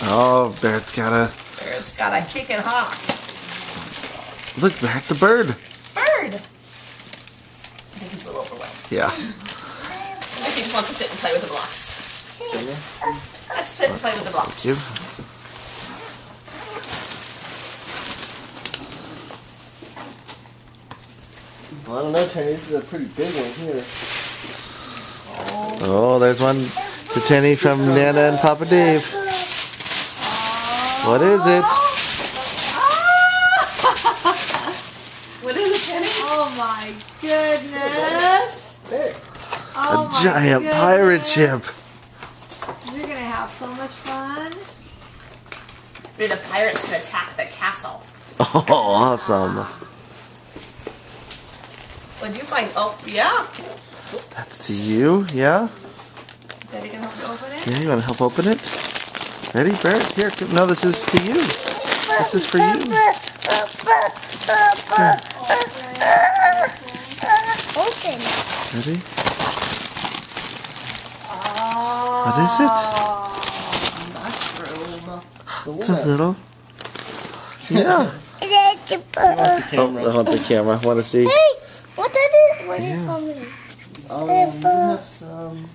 Oh, Barrett's got a... Barrett's got a kicking hawk. Look, Barrett the bird. Bird! I think he's a little overwhelmed. Yeah. I think he just wants to sit and play with the blocks. Let's sit and play with the blocks. You. Well, I don't know, Tenny. This is a pretty big one here. Oh, there's one to Tenny from Nana and Papa Dave. What is it? What is it, Tenny? Oh my goodness! There. Oh A giant pirate ship. You're gonna have so much fun. Maybe the pirates can attack the castle. Oh, awesome. What'd you find? Oh, yeah. That's to you, yeah? Daddy can help you open it? Yeah, you want to help open it? Ready, Barrett? Here, no, this is to you. This is for you. Open. Ready? Oh. What is Mushroom. It's a little... Yeah. Oh, I want the camera. I want to see. Hey, what is it? What is Yeah. coming? You have some